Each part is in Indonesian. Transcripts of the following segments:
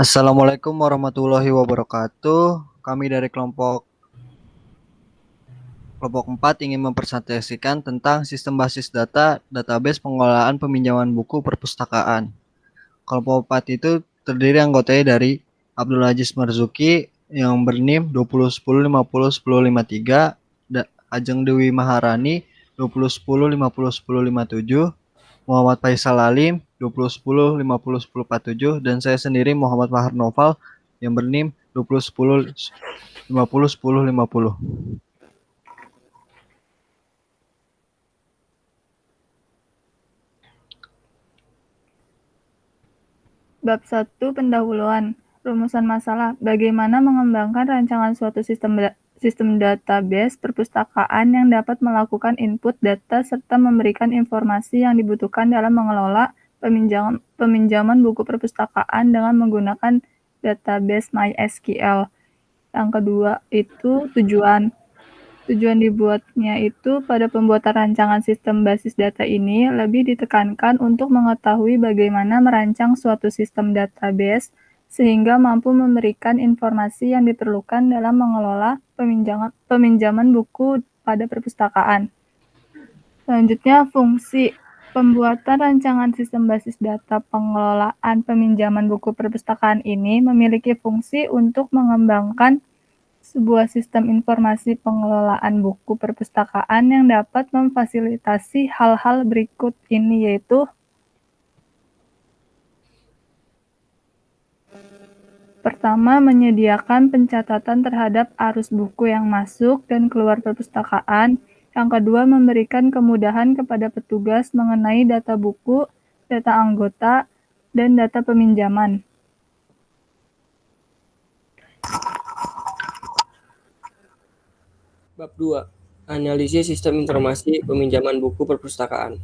Assalamualaikum warahmatullahi wabarakatuh. Kami dari kelompok 4 ingin mempresentasikan tentang sistem basis data database pengelolaan peminjaman buku perpustakaan. Kelompok 4 itu terdiri anggotanya dari Abdul Aziz Marzuki yang bernim 2010501053, Ajeng Dewi Maharani 2010501057, Muhammad Faisal Alim 2010501047, dan saya sendiri Muhammad Fahar Noval yang bernim 2010501050. Bab 1 Pendahuluan. Rumusan masalah. Bagaimana mengembangkan rancangan suatu sistem database perpustakaan yang dapat melakukan input data serta memberikan informasi yang dibutuhkan dalam mengelola peminjaman buku perpustakaan dengan menggunakan database MySQL. Yang kedua itu tujuan. Tujuan dibuatnya itu pada pembuatan rancangan sistem basis data ini lebih ditekankan untuk mengetahui bagaimana merancang suatu sistem database sehingga mampu memberikan informasi yang diperlukan dalam mengelola peminjaman buku pada perpustakaan. Selanjutnya, fungsi. Pembuatan rancangan sistem basis data pengelolaan peminjaman buku perpustakaan ini memiliki fungsi untuk mengembangkan sebuah sistem informasi pengelolaan buku perpustakaan yang dapat memfasilitasi hal-hal berikut ini, yaitu pertama, menyediakan pencatatan terhadap arus buku yang masuk dan keluar perpustakaan. Yang kedua, memberikan kemudahan kepada petugas mengenai data buku, data anggota, dan data peminjaman. Bab 2. Analisis sistem informasi peminjaman buku perpustakaan.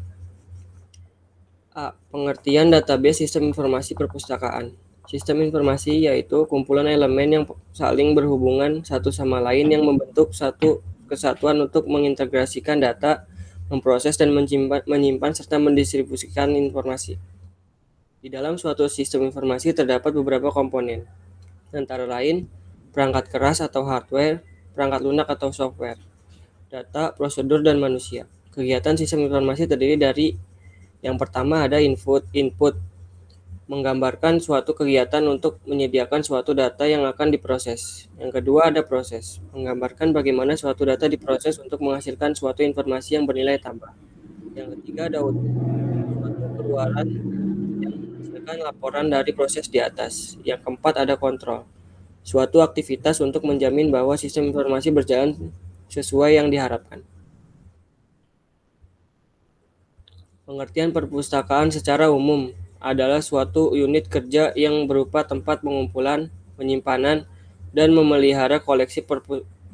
A. Pengertian database sistem informasi perpustakaan. Sistem informasi yaitu kumpulan elemen yang saling berhubungan satu sama lain yang membentuk satu kesatuan untuk mengintegrasikan data, memproses dan menyimpan serta mendistribusikan informasi. Di dalam suatu sistem informasi terdapat beberapa komponen, antara lain perangkat keras atau hardware, perangkat lunak atau software, data, prosedur, dan manusia. Kegiatan sistem informasi terdiri dari yang pertama ada input, menggambarkan suatu kegiatan untuk menyediakan suatu data yang akan diproses. Yang kedua ada proses, menggambarkan bagaimana suatu data diproses untuk menghasilkan suatu informasi yang bernilai tambah. Yang ketiga ada output, suatu keluaran yang menghasilkan laporan dari proses di atas. Yang keempat ada kontrol, suatu aktivitas untuk menjamin bahwa sistem informasi berjalan sesuai yang diharapkan. Pengertian perpustakaan secara umum adalah suatu unit kerja yang berupa tempat pengumpulan, penyimpanan, dan memelihara koleksi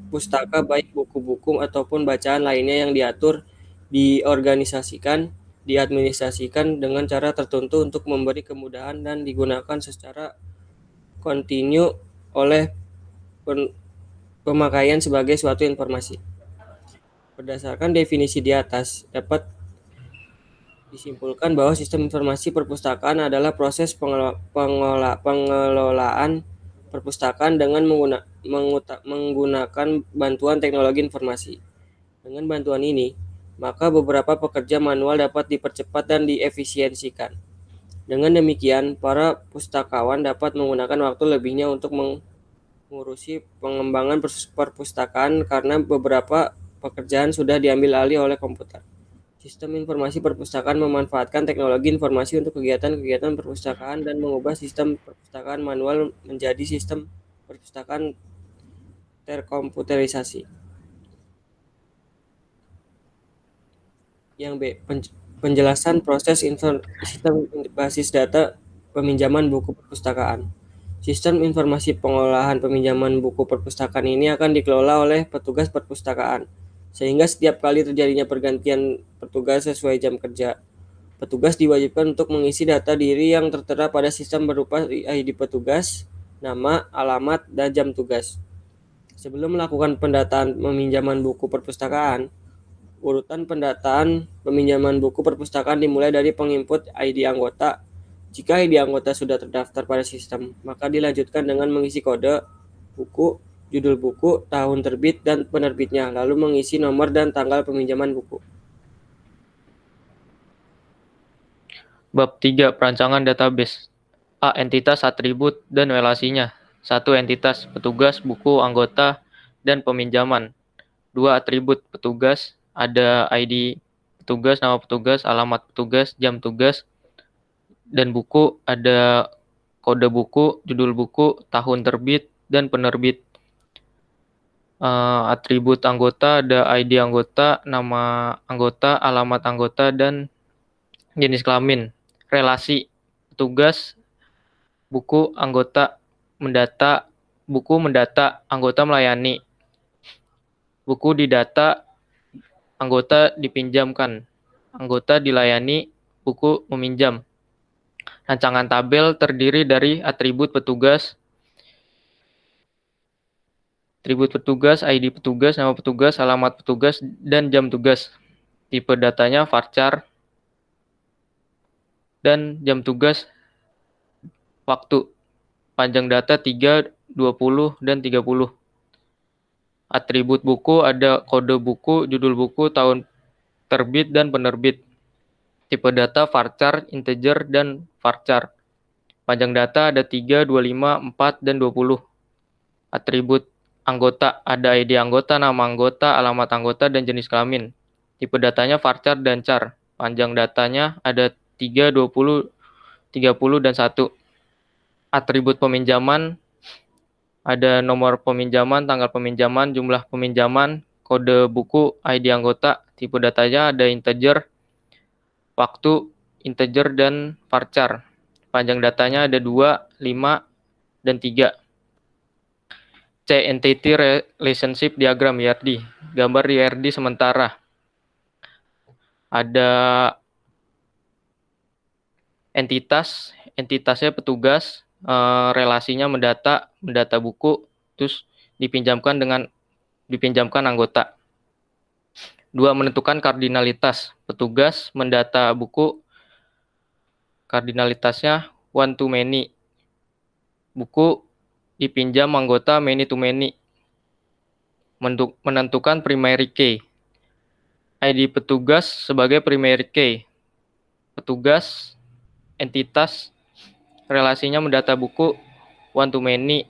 pustaka baik buku-buku ataupun bacaan lainnya yang diatur, diorganisasikan, diadministrasikan dengan cara tertentu untuk memberi kemudahan dan digunakan secara kontinu oleh pemakaian sebagai suatu informasi. Berdasarkan definisi di atas, dapat disimpulkan bahwa sistem informasi perpustakaan adalah proses pengelolaan perpustakaan dengan menggunakan bantuan teknologi informasi. Dengan bantuan ini, maka beberapa pekerja manual dapat dipercepat dan diefisiensikan. Dengan demikian, para pustakawan dapat menggunakan waktu lebihnya untuk mengurusi pengembangan perpustakaan karena beberapa pekerjaan sudah diambil alih oleh komputer. Sistem informasi perpustakaan memanfaatkan teknologi informasi untuk kegiatan-kegiatan perpustakaan dan mengubah sistem perpustakaan manual menjadi sistem perpustakaan terkomputerisasi. Yang B. Penjelasan proses sistem basis data peminjaman buku perpustakaan. Sistem informasi pengolahan peminjaman buku perpustakaan ini akan dikelola oleh petugas perpustakaan, sehingga setiap kali terjadinya pergantian petugas sesuai jam kerja, petugas diwajibkan untuk mengisi data diri yang tertera pada sistem berupa ID petugas, nama, alamat, dan jam tugas. Sebelum melakukan pendataan peminjaman buku perpustakaan, urutan pendataan peminjaman buku perpustakaan dimulai dari penginput ID anggota, Jika ID anggota sudah terdaftar pada sistem, maka dilanjutkan dengan mengisi kode buku, judul buku, tahun terbit, dan penerbitnya, lalu mengisi nomor dan tanggal peminjaman buku. Bab 3. Perancangan database. A. Entitas, atribut, dan relasinya. 1. Entitas, petugas, buku, anggota, dan peminjaman. 2. Atribut, petugas, ada ID petugas, nama petugas, alamat petugas, jam tugas, dan buku, ada kode buku, judul buku, tahun terbit, dan penerbit. Atribut anggota, ada ID anggota, nama anggota, alamat anggota, dan jenis kelamin. Relasi, petugas, buku, anggota, mendata, buku mendata, anggota melayani. Buku didata, anggota dipinjamkan, anggota dilayani, buku meminjam. Rancangan tabel terdiri dari atribut petugas, ID petugas, nama petugas, alamat petugas, dan jam tugas. Tipe datanya varchar, dan jam tugas waktu. Panjang data 3, 20, dan 30. Atribut buku ada kode buku, judul buku, tahun terbit, dan penerbit. Tipe data varchar, integer, dan varchar. Panjang data ada 3, 25, 4, dan 20. Atribut anggota ada ID anggota, nama anggota, alamat anggota, dan jenis kelamin. Tipe datanya varchar dan char. Panjang datanya ada 3, 20, 30, dan 1. Atribut peminjaman ada nomor peminjaman, tanggal peminjaman, jumlah peminjaman, kode buku, ID anggota. Tipe datanya ada integer, waktu, integer, dan varchar. Panjang datanya ada 2, 5, dan 3. C. Entity Relationship Diagram IRD. Gambar IRD sementara. Ada entitasnya petugas, relasinya mendata buku, terus dipinjamkan anggota. 2. Menentukan kardinalitas. Petugas mendata buku, kardinalitasnya one to many. Buku dipinjam anggota many to many. Menentukan primary key. ID petugas sebagai primary key. Petugas, entitas, relasinya mendata buku one to many.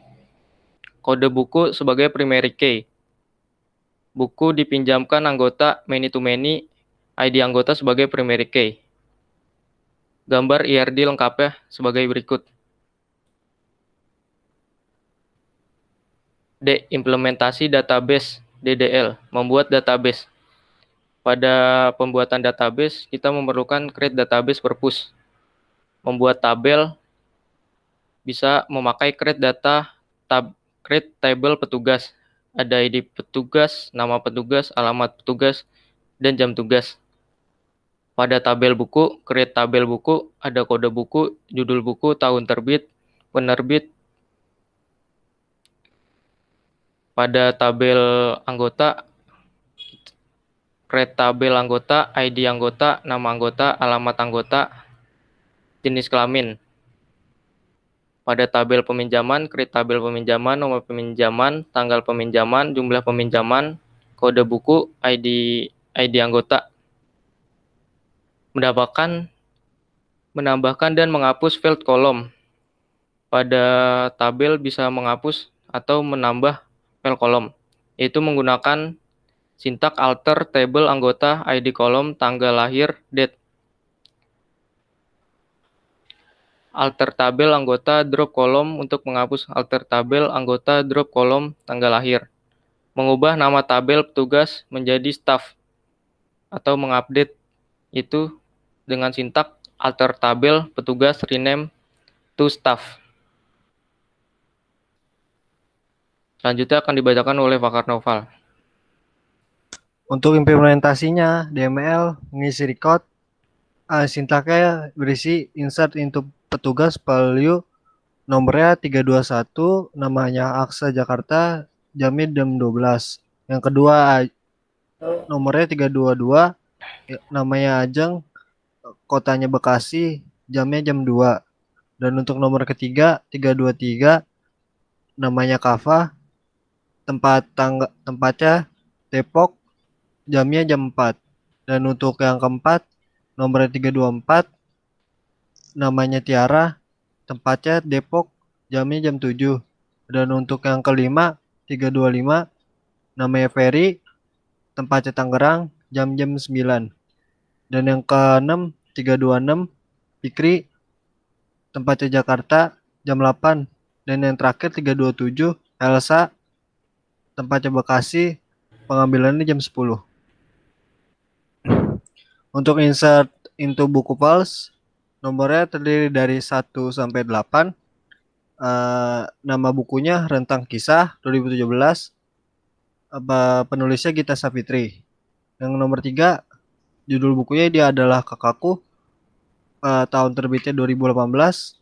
Kode buku sebagai primary key. Buku dipinjamkan anggota many to many. ID anggota sebagai primary key. Gambar IRD lengkapnya sebagai berikut. D. Implementasi database DDL. Membuat database. Pada pembuatan database, kita memerlukan create database purpose. Membuat tabel bisa memakai create table petugas. Ada ID petugas, nama petugas, alamat petugas, dan jam tugas. Pada tabel buku, create tabel buku, ada kode buku, judul buku, tahun terbit, penerbit. Pada tabel anggota, create tabel anggota, ID anggota, nama anggota, alamat anggota, jenis kelamin. Pada tabel peminjaman, create tabel peminjaman, nomor peminjaman, tanggal peminjaman, jumlah peminjaman, kode buku, ID anggota. Menambahkan dan menghapus field kolom. Pada tabel bisa menghapus atau menambah field kolom, yaitu menggunakan sintak alter table anggota, ID kolom, tanggal lahir, date. Alter tabel anggota, drop kolom untuk menghapus alter tabel anggota, drop kolom, tanggal lahir. Mengubah nama tabel petugas menjadi staff atau mengupdate itu dengan sintak alter tabel petugas rename to staff. Selanjutnya akan dibacakan oleh Pakar Noval. Untuk implementasinya, DML mengisi record, sintaknya berisi insert into petugas value, nomornya 321, namanya Aksa Jakarta, jamnya jam 12. Yang kedua, nomornya 322, namanya Ajeng, kotanya Bekasi, jamnya jam 2. Dan untuk nomor ketiga 323 namanya Kava, tempatnya Depok, jamnya jam 4. Dan untuk yang keempat nomor 324 namanya Tiara, tempatnya Depok, jamnya jam 7. Dan untuk yang kelima 325 namanya Ferry, tempatnya Tangerang, jam-jam 9. Dan yang keenam 326 Fikri, tempatnya Jakarta, jam 8. Dan yang terakhir 327 Elsa, tempatnya Bekasi, pengambilannya jam 10. Untuk insert into buku Pulse, nomornya terdiri dari 1 sampai 8. Nama bukunya Rentang Kisah 2017. Penulisnya Gita Savitri. Yang nomor 3, judul bukunya dia adalah Kakakku. Tahun terbitnya 2018.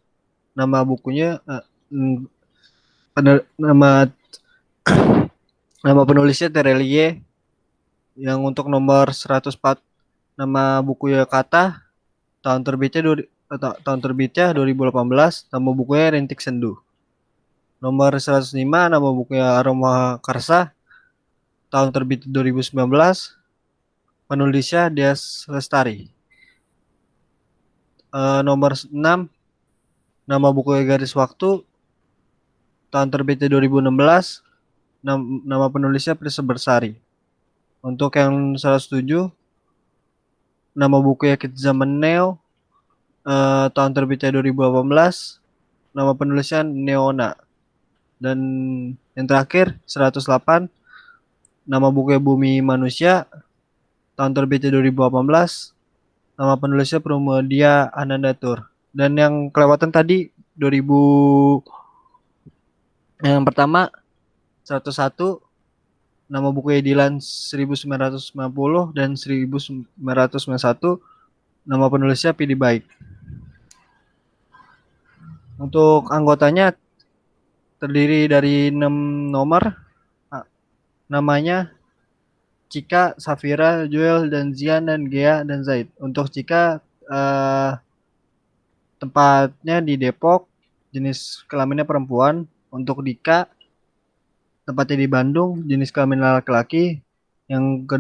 Nama bukunya nama penulisnya Terelie. Yang untuk nomor 104 nama bukunya Kata, tahun terbitnya 2018, nama bukunya Rintik Sendu. Nomor 105 nama bukunya Aroma Karsa, tahun terbit 2019, penulisnya Dias Lestari. Nomor 6 nama bukunya Garis Waktu, tahun terbitnya 2016, nama penulisnya Prisa Bersari. Untuk yang 107 nama bukunya Kids Zaman Neo, tahun terbitnya 2018, nama penulisnya Neona. Dan yang terakhir 108 nama bukunya Bumi Manusia, tahun terbitnya 2018, nama penulisnya Pramudia Anandatur. Dan yang kelewatan tadi 2000 yang pertama 101 nama bukunya Dilan 1990 dan 1991, nama penulisnya Pidi Baik. Untuk anggotanya terdiri dari 6 nomor. Namanya Cika, Safira, Joel, dan Zian, dan Gea, dan Zaid. Untuk Cika tempatnya di Depok, jenis kelaminnya perempuan. Untuk Dika tempatnya di Bandung, jenis kelamin laki-laki. Yang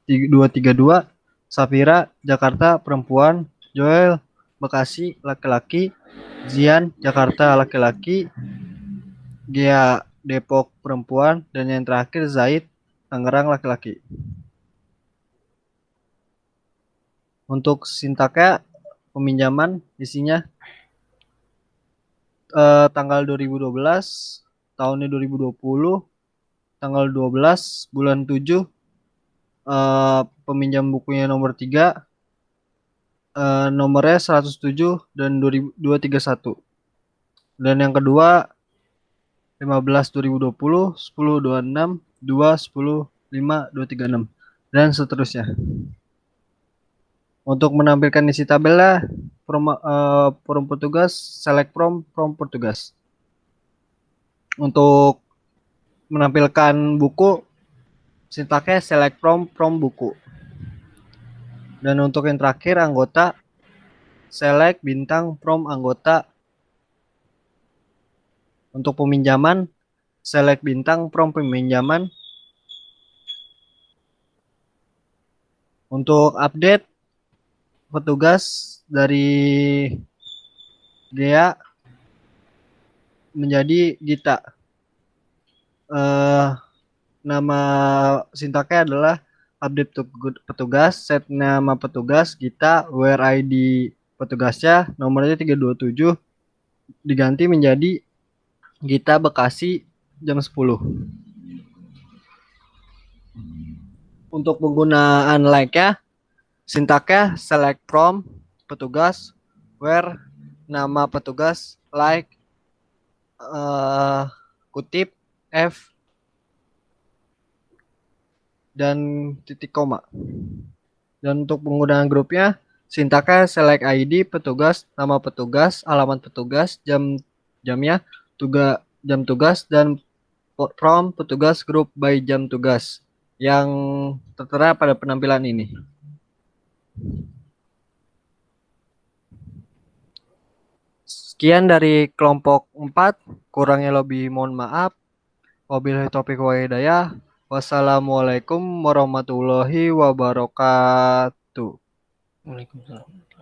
232 Safira, Jakarta, perempuan. Joel, Bekasi, laki-laki. Zian, Jakarta, laki-laki. Gea, Depok, perempuan. Dan yang terakhir Zaid, Tangerang, laki-laki. Untuk sintaknya peminjaman isinya tanggal 2012, tahunnya 2020, tanggal 12 bulan 7, peminjam bukunya nomor 3, nomornya 107 dan 231. Dan yang kedua 15 2020, 10 26, 2 10 5 236 dan seterusnya. Untuk menampilkan isi tabelnya, from petugas, select from petugas. Untuk menampilkan buku, sintaknya select from buku. Dan untuk yang terakhir anggota, select bintang from anggota. Untuk peminjaman, select bintang from peminjaman. Untuk update petugas dari Gea menjadi Gita. Nama sintaknya adalah update petugas, set nama petugas Gita, where ID petugasnya nomornya 327 diganti menjadi Gita Bekasi jam 10. Untuk penggunaan like-nya, sintaknya select from petugas, where nama petugas, like, kutip, F, dan titik koma. Dan untuk penggunaan grupnya, sintaknya select ID petugas, nama petugas, alamat petugas, jamnya, jam tugas, dan from petugas grup by jam tugas yang tertera pada penampilan ini. Sekian dari kelompok 4, kurangnya lebih mohon maaf. Wabillahi taufiq wa hidayah. Wassalamualaikum warahmatullahi wabarakatuh. Waalaikumsalam.